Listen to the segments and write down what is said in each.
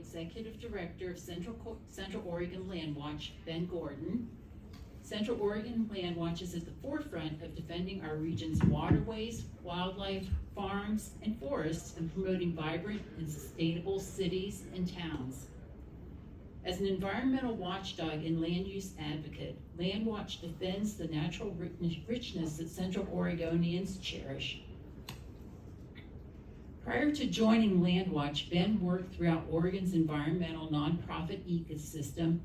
Executive Director of Central Oregon LandWatch, Ben Gordon. Central Oregon LandWatch is at the forefront of defending our region's waterways, wildlife, farms, and forests, and promoting vibrant and sustainable cities and towns. As an environmental watchdog and land use advocate, LandWatch defends the natural richness that Central Oregonians cherish. Prior to joining LandWatch, Ben worked throughout Oregon's environmental nonprofit ecosystem.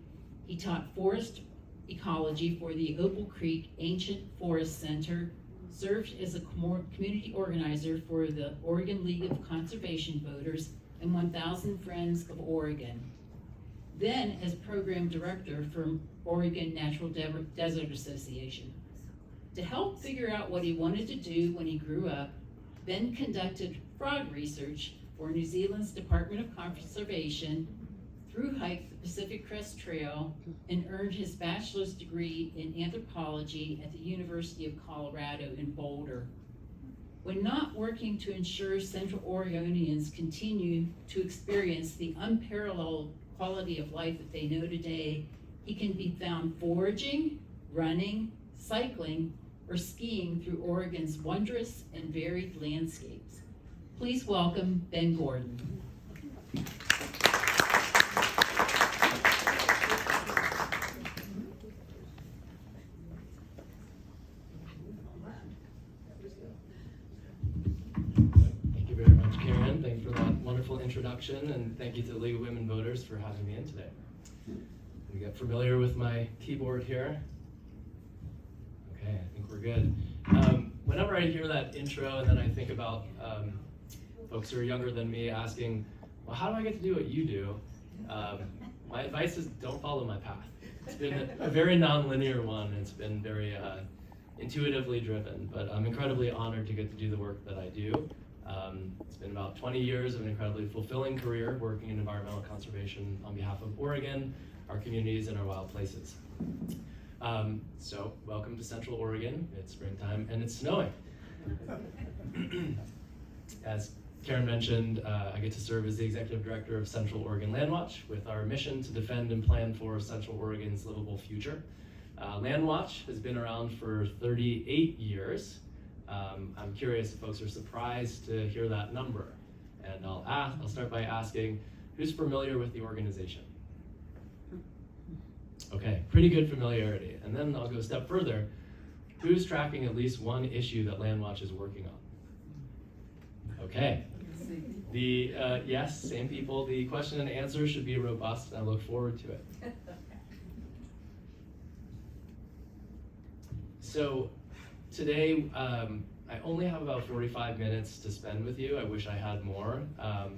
He taught forest ecology for the Opal Creek Ancient Forest Center, served as a community organizer for the Oregon League of Conservation Voters and 1,000 Friends of Oregon. Then as program director for Oregon Natural Desert Association. To help figure out what he wanted to do when he grew up, Ben conducted frog research for New Zealand's Department of Conservation, thru-hiked the Pacific Crest Trail, and earned his bachelor's degree in anthropology at the University of Colorado in Boulder. When not working to ensure Central Oregonians continue to experience the unparalleled quality of life that they know today, he can be found foraging, running, cycling, or skiing through Oregon's wondrous and varied landscapes. Please welcome Ben Gordon. Thank you very much, Karen. Thank you for that wonderful introduction, and thank you to the League of Women Voters for having me in today. We get familiar with my keyboard here. Okay, I think we're good. Whenever I hear that intro and then I think about folks who are younger than me asking, well, how do I get to do what you do? My advice is don't follow my path. It's been a very non-linear one. It's been very intuitively driven, but I'm incredibly honored to get to do the work that I do. It's been about 20 years of an incredibly fulfilling career working in environmental conservation on behalf of Oregon, our communities, and our wild places. So welcome to Central Oregon. It's springtime and it's snowing. As Karen mentioned, I get to serve as the Executive Director of Central Oregon LandWatch with our mission to defend and plan for Central Oregon's livable future. LandWatch has been around for 38 years. I'm curious if folks are surprised to hear that number. And I'll start by asking, who's familiar with the organization? Okay, pretty good familiarity. And then I'll go a step further. Who's tracking at least one issue that LandWatch is working on? Okay. Yes, same people. The question and answer should be robust, and I look forward to it. So today, I only have about 45 minutes to spend with you. I wish I had more.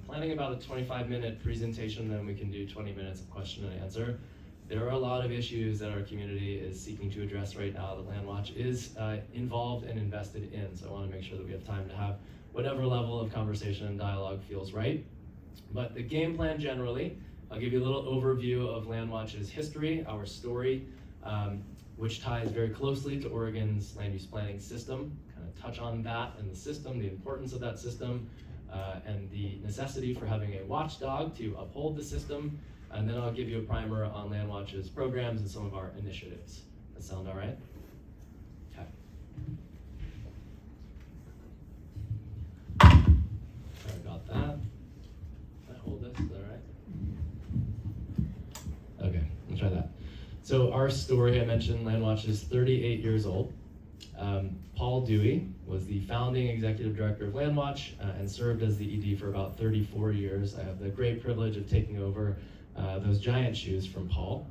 Planning about a 25-minute presentation, then we can do 20 minutes of question and answer. There are a lot of issues that our community is seeking to address right now that LandWatch is involved and invested in. So I want to make sure that we have time to have whatever level of conversation and dialogue feels right. But the game plan generally, I'll give you a little overview of LandWatch's history, our story, which ties very closely to Oregon's land use planning system, kind of touch on that and the system, the importance of that system, and the necessity for having a watchdog to uphold the system. And then I'll give you a primer on LandWatch's programs and some of our initiatives. That sound all right? Okay. Sorry about that. Can I hold this? Is that all right? Okay, let's try that. So our story, I mentioned LandWatch is 38 years old. Paul Dewey was the founding executive director of LandWatch and served as the ED for about 34 years. I have the great privilege of taking over those giant shoes from Paul.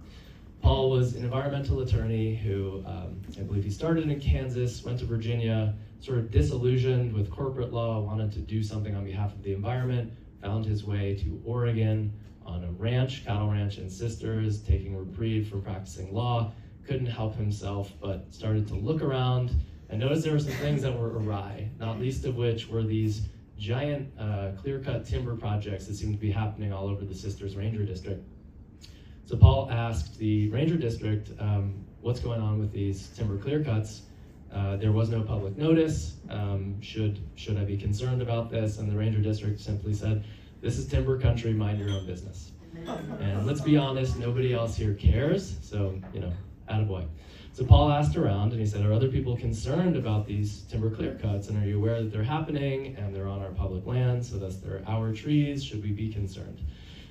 Paul was an environmental attorney who, I believe he started in Kansas, went to Virginia, sort of disillusioned with corporate law, wanted to do something on behalf of the environment, found his way to Oregon on a ranch, cattle ranch in Sisters, taking reprieve from practicing law, couldn't help himself, but started to look around and noticed there were some things that were awry, not least of which were these giant clear-cut timber projects that seemed to be happening all over the Sisters Ranger District. So Paul asked the Ranger District, what's going on with these timber clear-cuts? There was no public notice. Should I be concerned about this? And the Ranger District simply said, this is timber country, mind your own business. And let's be honest, nobody else here cares, so, attaboy. So Paul asked around and he said, are other people concerned about these timber clear cuts, and are you aware that they're happening and they're on our public land, so thus they're our trees, should we be concerned?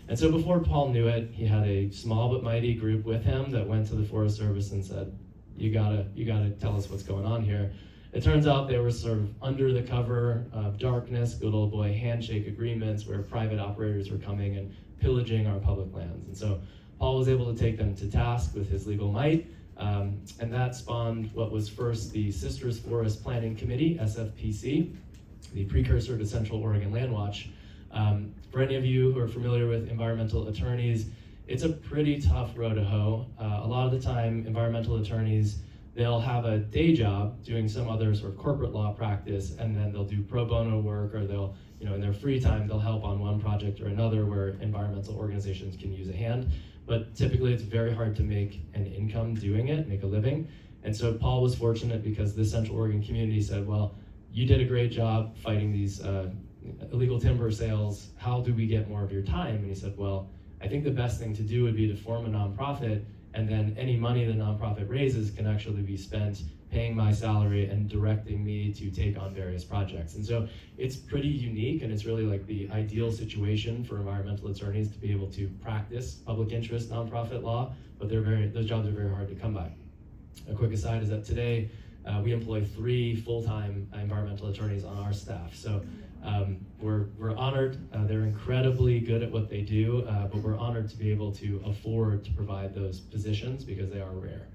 And so before Paul knew it, he had a small but mighty group with him that went to the Forest Service and said, you gotta tell us what's going on here. It turns out they were sort of under the cover of darkness, good old boy handshake agreements where private operators were coming and pillaging our public lands. And so Paul was able to take them to task with his legal might, and that spawned what was first the Sisters Forest Planning Committee, SFPC, the precursor to Central Oregon LandWatch. For any of you who are familiar with environmental attorneys, it's a pretty tough row to hoe. A lot of the time, environmental attorneys, they'll have a day job doing some other sort of corporate law practice, and then they'll do pro bono work, or they'll, in their free time, they'll help on one project or another where environmental organizations can use a hand. But typically it's very hard to make an income doing it, make a living. And so Paul was fortunate because the Central Oregon community said, well, you did a great job fighting these illegal timber sales. How do we get more of your time? And he said, well, I think the best thing to do would be to form a nonprofit, and then any money the nonprofit raises can actually be spent paying my salary and directing me to take on various projects. And so it's pretty unique, and it's really like the ideal situation for environmental attorneys to be able to practice public interest nonprofit law, but those jobs are very hard to come by. A quick aside is that today we employ 3 full-time environmental attorneys on our staff. So we're honored. They're incredibly good at what they do, but we're honored to be able to afford to provide those positions because they are rare.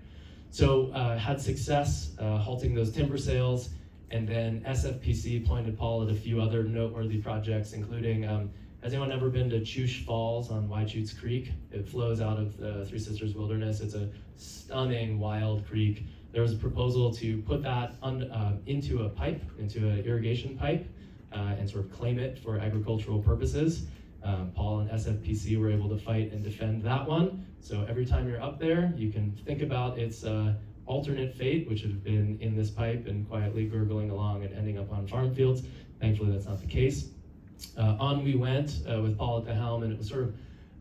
So had success halting those timber sales, and then SFPC pointed Paul at a few other noteworthy projects, including, has anyone ever been to Choosh Falls on Wychutes Creek? It flows out of the Three Sisters Wilderness. It's a stunning wild creek. There was a proposal to put that into a pipe, into an irrigation pipe, and sort of claim it for agricultural purposes. Paul and SFPC were able to fight and defend that one. So every time you're up there, you can think about its alternate fate, which would have been in this pipe and quietly gurgling along and ending up on farm fields. Thankfully, that's not the case. On we went with Paul at the helm, and it was sort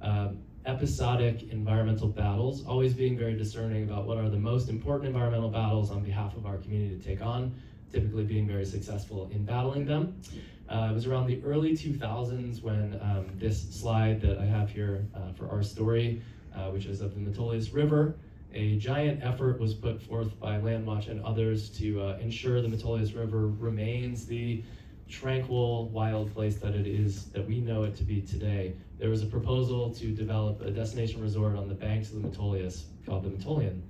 of episodic environmental battles, always being very discerning about what are the most important environmental battles on behalf of our community to take on, typically being very successful in battling them. It was around the early 2000s when this slide that I have here for our story, which is of the Metolius River, a giant effort was put forth by LandWatch and others to ensure the Metolius River remains the tranquil, wild place that it is, that we know it to be today. There was a proposal to develop a destination resort on the banks of the Metolius called the Metolian.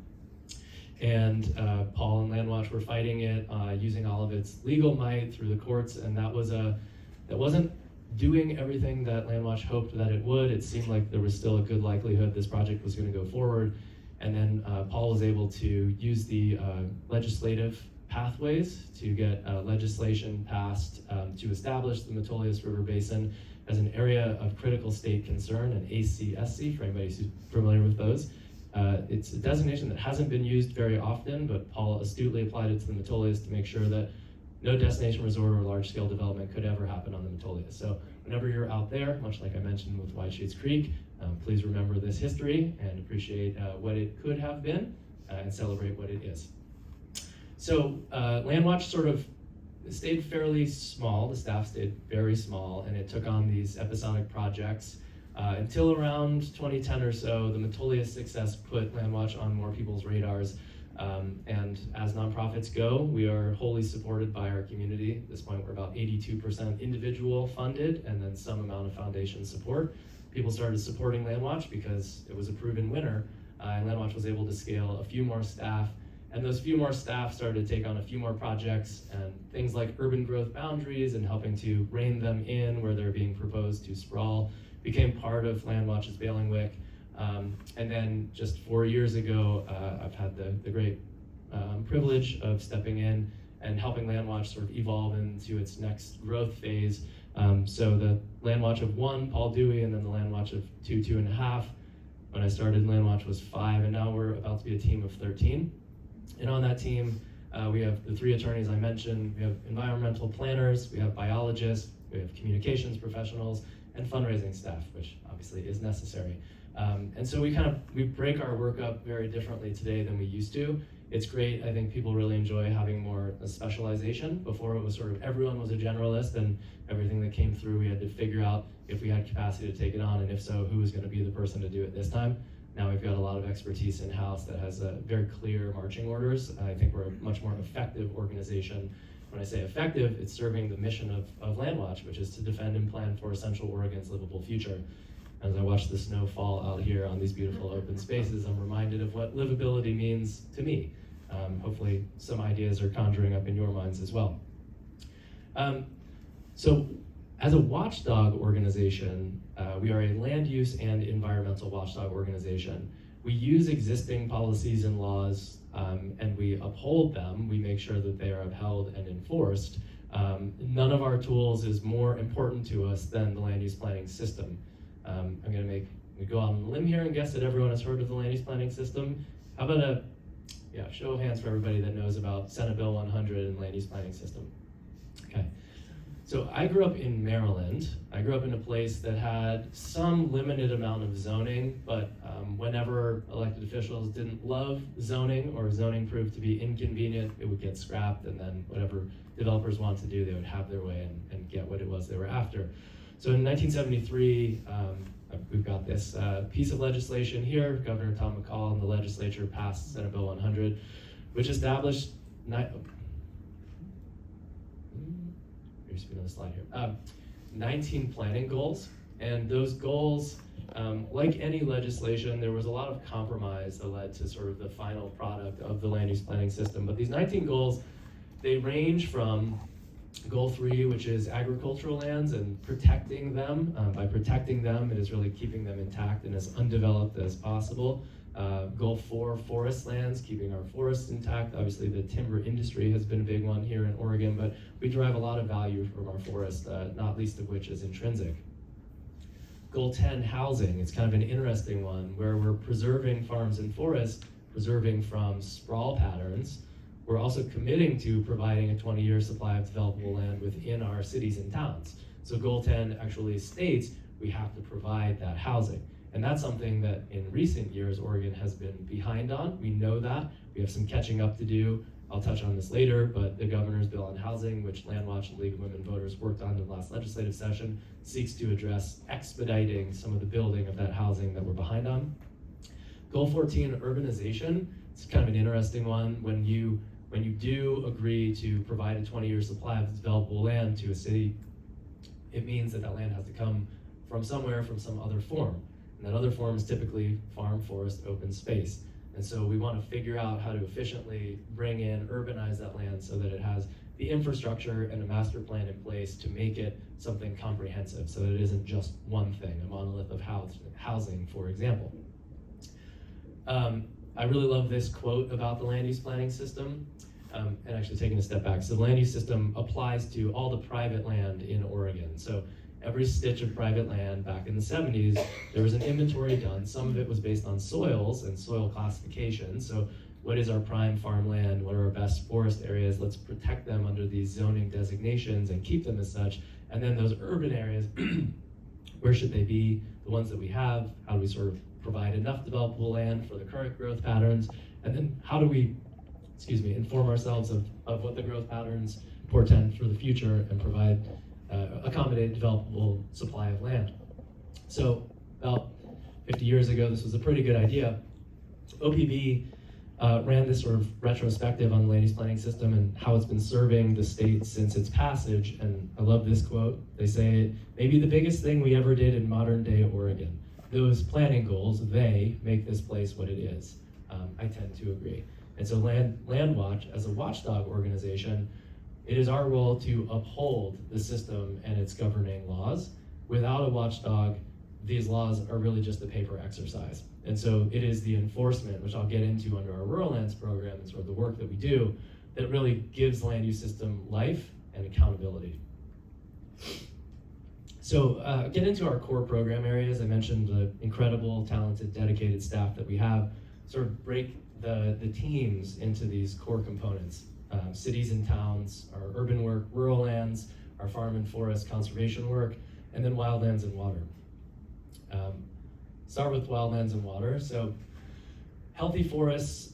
And Paul and LandWatch were fighting it, using all of its legal might through the courts, and that wasn't doing everything that LandWatch hoped that it would. It seemed like there was still a good likelihood this project was going to go forward. And then Paul was able to use the legislative pathways to get legislation passed to establish the Metolius River Basin as an area of critical state concern, an ACSC, for anybody who's familiar with those. It's a designation that hasn't been used very often, but Paul astutely applied it to the Metolius to make sure that no destination resort or large-scale development could ever happen on the Metolius. So whenever you're out there, much like I mentioned with Wychutes Creek, please remember this history and appreciate what it could have been and celebrate what it is. So LandWatch sort of stayed fairly small, the staff stayed very small, and it took on these episodic projects until around 2010 or so. The Metolius success put LandWatch on more people's radars. And as nonprofits go, we are wholly supported by our community. At this point, we're about 82% individual funded and then some amount of foundation support. People started supporting LandWatch because it was a proven winner, and LandWatch was able to scale a few more staff. And those few more staff started to take on a few more projects, and things like urban growth boundaries and helping to rein them in where they're being proposed to sprawl became part of LandWatch's bailiwick. And then just 4 years ago, I've had the great privilege of stepping in and helping LandWatch sort of evolve into its next growth phase. So the LandWatch of 1, Paul Dewey, and then the LandWatch of 2, 2.5. When I started, LandWatch was 5, and now we're about to be a team of 13. And on that team, we have the 3 attorneys I mentioned, we have environmental planners, we have biologists, we have communications professionals, and fundraising staff, which obviously is necessary. And so we break our work up very differently today than we used to. It's great. I think people really enjoy having more specialization. Before it was sort of everyone was a generalist, and everything that came through we had to figure out if we had capacity to take it on, and if so, who was going to be the person to do it this time. Now we've got a lot of expertise in-house that has very clear marching orders. I think we're a much more effective organization. When I say effective, it's serving the mission of LandWatch, which is to defend and plan for Central Oregon's livable future. As I watch the snow fall out here on these beautiful open spaces, I'm reminded of what livability means to me. Hopefully some ideas are conjuring up in your minds as well. So as a watchdog organization, we are a land use and environmental watchdog organization. We use existing policies and laws and we uphold them. We make sure that they are upheld and enforced. None of our tools is more important to us than the land use planning system. I'm gonna go on a limb here and guess that everyone has heard of the land use planning system. How about a show of hands for everybody that knows about Senate Bill 100 and land use planning system? Okay. So I grew up in Maryland. I grew up in a place that had some limited amount of zoning, but whenever elected officials didn't love zoning or zoning proved to be inconvenient, it would get scrapped, and then whatever developers wanted to do, they would have their way and get what it was they were after. So in 1973, we've got this piece of legislation here. Governor Tom McCall and the legislature passed Senate Bill 100, which established 19 planning goals. And those goals, like any legislation, there was a lot of compromise that led to sort of the final product of the land use planning system. But these 19 goals, they range from Goal 3, which is agricultural lands and protecting them. By protecting them, it is really keeping them intact and as undeveloped as possible. Goal 4, forest lands, keeping our forests intact. Obviously, the timber industry has been a big one here in Oregon, but we derive a lot of value from our forest, not least of which is intrinsic. Goal 10, housing. It's kind of an interesting one where we're preserving farms and forests, preserving from sprawl patterns. We're also committing to providing a 20-year supply of developable land within our cities and towns. So Goal 10 actually states we have to provide that housing. And that's something that in recent years, Oregon has been behind on. We know that. We have some catching up to do. I'll touch on this later, but the governor's bill on housing, which LandWatch and League of Women Voters worked on in the last legislative session, seeks to address expediting some of the building of that housing that we're behind on. Goal 14, urbanization. It's kind of an interesting one. When you do agree to provide a 20-year supply of developable land to a city, it means that that land has to come from somewhere, from some other form. And that other form is typically farm, forest, open space. And so we want to figure out how to efficiently bring in, urbanize that land so that it has the infrastructure and a master plan in place to make it something comprehensive, so that it isn't just one thing, a monolith of housing, for example. I really love this quote about the land use planning system, and actually taking a step back. So the land use system applies to all the private land in Oregon. So every stitch of private land back in the 70s, there was an inventory done. Some of it was based on soils and soil classification. So what is our prime farmland? What are our best forest areas? Let's protect them under these zoning designations and keep them as such. And then those urban areas, where should they be? The ones that we have, how do we sort of provide enough developable land for the current growth patterns? And then how do we, inform ourselves of what the growth patterns portend for the future and provide accommodate developable supply of land. So about 50 years ago, this was a pretty good idea. OPB ran this sort of retrospective on the land use planning system and how it's been serving the state since its passage. And I love this quote. They say, maybe the biggest thing we ever did in modern day Oregon. Those planning goals, they make this place what it is. I tend to agree. And so LandWatch, as a watchdog organization, it is our role to uphold the system and its governing laws. Without a watchdog, these laws are really just a paper exercise. And so it is the enforcement, which I'll get into under our Rural Lands program and sort of the work that we do, that really gives the land use system life and accountability. So get into our core program areas. I mentioned the incredible, talented, dedicated staff that we have. Sort of break the teams into these core components. Cities and towns, our urban work, rural lands, our farm and forest conservation work, and then wildlands and water. Start with wildlands and water. So healthy forests,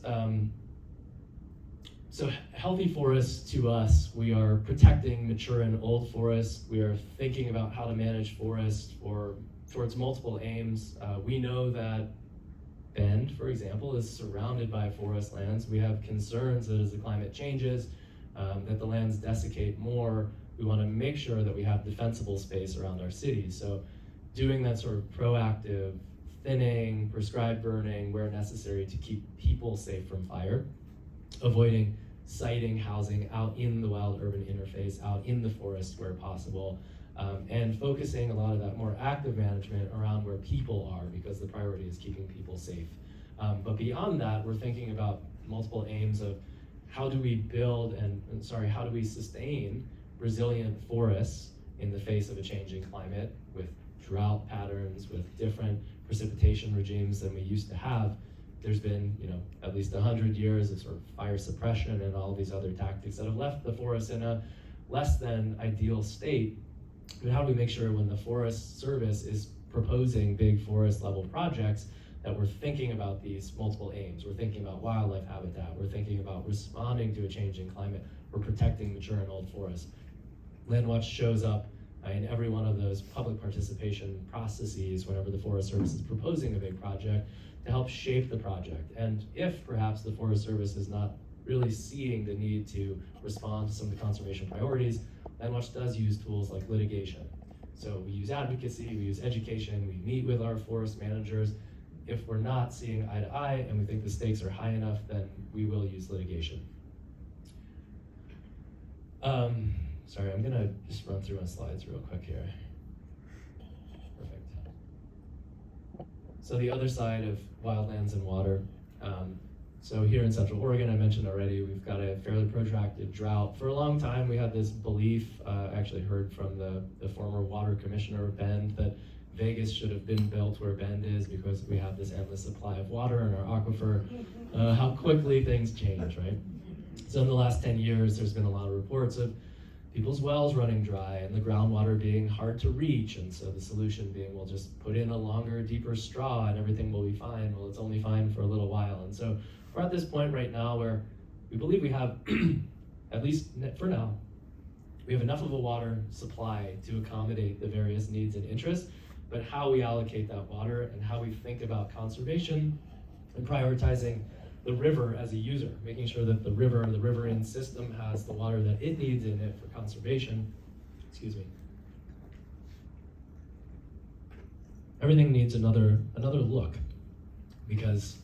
healthy forests to us, we are protecting mature and old forests. We are thinking about how to manage forests towards multiple aims. We know that Bend, for example, is surrounded by forest lands. We have concerns that as the climate changes, that the lands desiccate more. We want to make sure that we have defensible space around our cities. So doing that sort of proactive thinning, prescribed burning where necessary to keep people safe from fire, avoiding siting housing out in the wild-urban interface, out in the forest where possible, and focusing a lot of that more active management around where people are, because the priority is keeping people safe. But beyond that, we're thinking about multiple aims of how do we build how do we sustain resilient forests in the face of a changing climate with drought patterns, with different precipitation regimes than we used to have. There's been, at least 100 years of sort of fire suppression and all these other tactics that have left the forest in a less than ideal state. But how do we make sure when the Forest Service is proposing big forest level projects that we're thinking about these multiple aims? We're thinking about wildlife habitat, we're thinking about responding to a changing climate, we're protecting mature and old forests. LandWatch shows up in every one of those public participation processes whenever the Forest Service is proposing a big project to help shape the project. And if perhaps the Forest Service is not really seeing the need to respond to some of the conservation priorities, LandWatch does use tools like litigation. So we use advocacy, we use education, we meet with our forest managers. If we're not seeing eye to eye and we think the stakes are high enough, then we will use litigation. Sorry, I'm gonna just run through my slides real quick here. Perfect. So the other side of wildlands and water. So here in Central Oregon, I mentioned already, we've got a fairly protracted drought. For a long time, we had this belief, actually heard from the former water commissioner of Bend, that Vegas should have been built where Bend is because we have this endless supply of water in our aquifer. How quickly things change, right? So in the last 10 years, there's been a lot of reports of people's wells running dry and the groundwater being hard to reach, and so the solution being, we'll just put in a longer, deeper straw and everything will be fine. Well, it's only fine for a little while. And so we're at this point right now where we believe we have, at least for now, we have enough of a water supply to accommodate the various needs and interests, but how we allocate that water and how we think about conservation and prioritizing the river as a user, making sure that the riverine system has the water that it needs in it for conservation. Excuse me. Everything needs another look because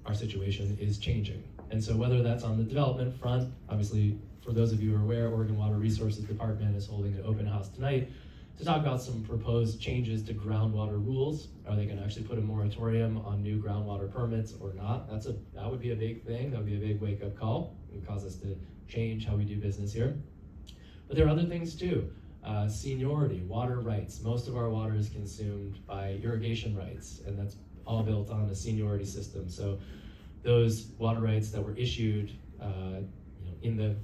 our situation is changing. And so whether that's on the development front, obviously for those of you who are aware, Oregon Water Resources Department is holding an open house tonight to talk about some proposed changes to groundwater rules. Are they going to actually put a moratorium on new groundwater permits or not? That would be a big thing. That would be a big wake-up call. It would cause us to change how we do business here. But there are other things too. Seniority, water rights. Most of our water is consumed by irrigation rights, and that's all built on a seniority system. So those water rights that were issued in the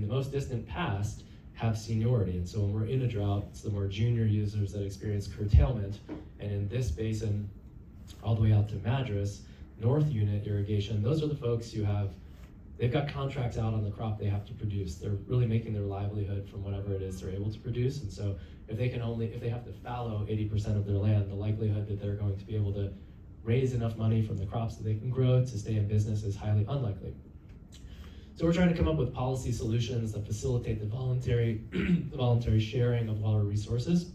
most distant past have seniority. And so when we're in a drought, it's the more junior users that experience curtailment. And in this basin, all the way out to Madras, North Unit irrigation, those are the folks who they've got contracts out on the crop they have to produce. They're really making their livelihood from whatever it is they're able to produce. And so if they have to fallow 80% of their land, the likelihood that they're going to be able to raise enough money from the crops that they can grow to stay in business is highly unlikely. So we're trying to come up with policy solutions that facilitate the voluntary sharing of water resources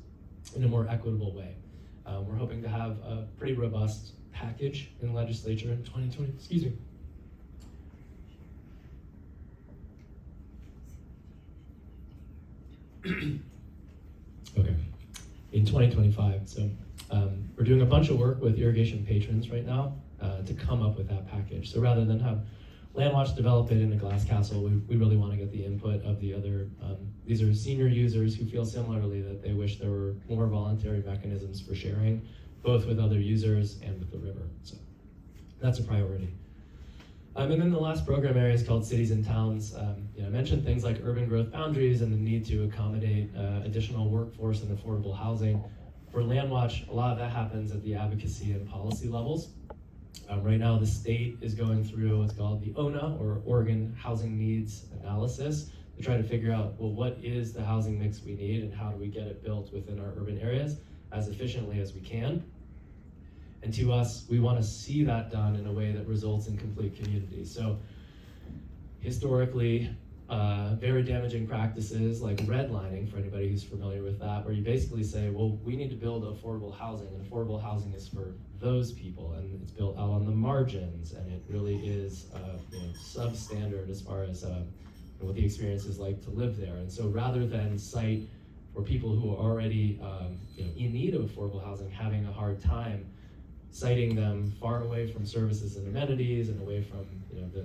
in a more equitable way. We're hoping to have a pretty robust package in the legislature in 2020, excuse me. Okay, in 2025. So we're doing a bunch of work with irrigation patrons right now to come up with that package. So rather than have LandWatch develop it in a glass castle, we really want to get the input of the other, these are senior users who feel similarly that they wish there were more voluntary mechanisms for sharing, both with other users and with the river. So that's a priority. And then the last program area is called Cities and Towns. I mentioned things like urban growth boundaries and the need to accommodate additional workforce and affordable housing. For LandWatch, a lot of that happens at the advocacy and policy levels. Right now, the state is going through what's called the ONA, or Oregon Housing Needs Analysis, to try to figure out, well, what is the housing mix we need and how do we get it built within our urban areas as efficiently as we can. And to us, we want to see that done in a way that results in complete communities. So historically, very damaging practices like redlining, for anybody who's familiar with that, where you basically say, well, we need to build affordable housing, and affordable housing is for those people, and it's built out on the margins, and it really is substandard as far as what the experience is like to live there. And so rather than cite for people who are already in need of affordable housing having a hard time, citing them far away from services and amenities and away from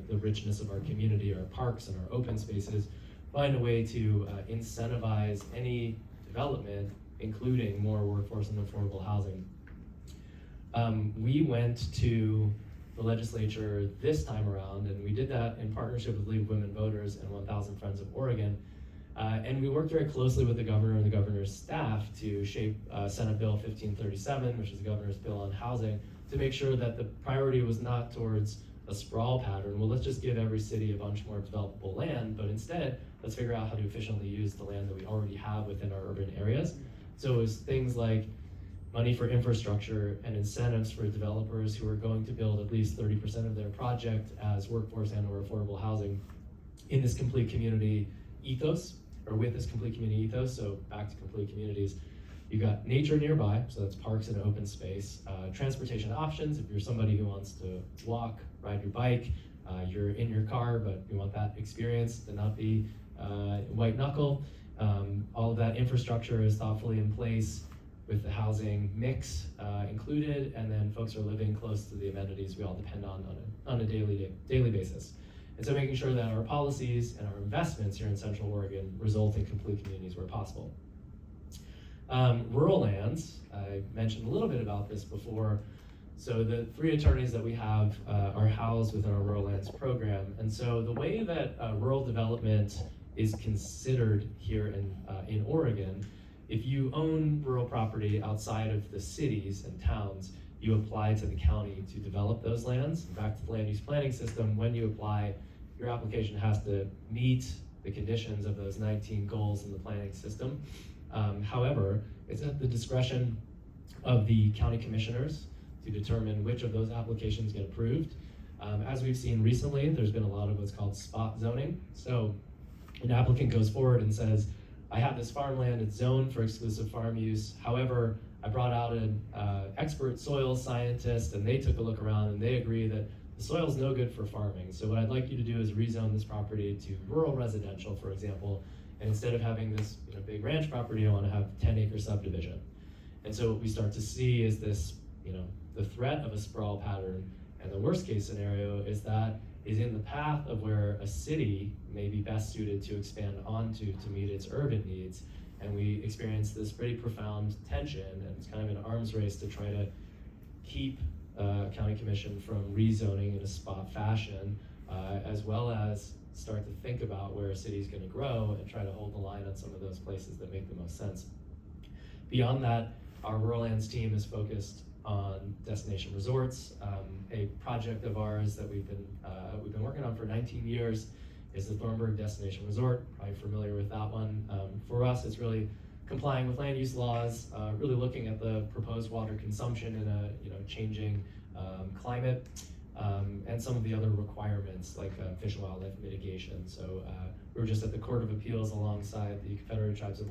the richness of our community, our parks and our open spaces, find a way to incentivize any development, including more workforce and affordable housing. We went to the legislature this time around, and we did that in partnership with League of Women Voters and 1,000 Friends of Oregon. And we worked very closely with the governor and the governor's staff to shape Senate Bill 1537, which is the governor's bill on housing, to make sure that the priority was not towards a sprawl pattern. Well, let's just give every city a bunch more developable land, but instead, let's figure out how to efficiently use the land that we already have within our urban areas. So it was things like money for infrastructure and incentives for developers who are going to build at least 30% of their project as workforce and or affordable housing in this complete community ethos, or with this complete community ethos. So back to complete communities, you've got nature nearby, so that's parks and open space, transportation options, if you're somebody who wants to walk, ride your bike, you're in your car, but you want that experience to not be white knuckle. All of that infrastructure is thoughtfully in place with the housing mix included, and then folks are living close to the amenities we all depend on a daily basis. And so making sure that our policies and our investments here in Central Oregon result in complete communities where possible. Rural lands, I mentioned a little bit about this before. So the 3 attorneys that we have are housed within our rural lands program. And so the way that rural development is considered here in Oregon, if you own rural property outside of the cities and towns, you apply to the county to develop those lands. Back to the land use planning system, when you apply, your application has to meet the conditions of those 19 goals in the planning system. However, it's at the discretion of the county commissioners to determine which of those applications get approved. As we've seen recently, there's been a lot of what's called spot zoning. So an applicant goes forward and says, I have this farmland, it's zoned for exclusive farm use. However, I brought out an expert soil scientist, and they took a look around and they agree that the soil's no good for farming. So what I'd like you to do is rezone this property to rural residential, for example, and instead of having this big ranch property, I want to have 10-acre subdivision. And so what we start to see is this, the threat of a sprawl pattern, and the worst case scenario is that is in the path of where a city may be best suited to expand onto to meet its urban needs. And we experience this pretty profound tension, and it's kind of an arms race to try to keep county commission from rezoning in a spot fashion, as well as start to think about where a city is going to grow and try to hold the line on some of those places that make the most sense. Beyond that, our rural lands team is focused on destination resorts. A project of ours that we've been working on for 19 years is the Thornburg Destination Resort. Probably familiar with that one. For us, it's really complying with land use laws, really looking at the proposed water consumption in a changing climate, and some of the other requirements like fish and wildlife mitigation. So we were just at the Court of Appeals alongside the Confederated Tribes of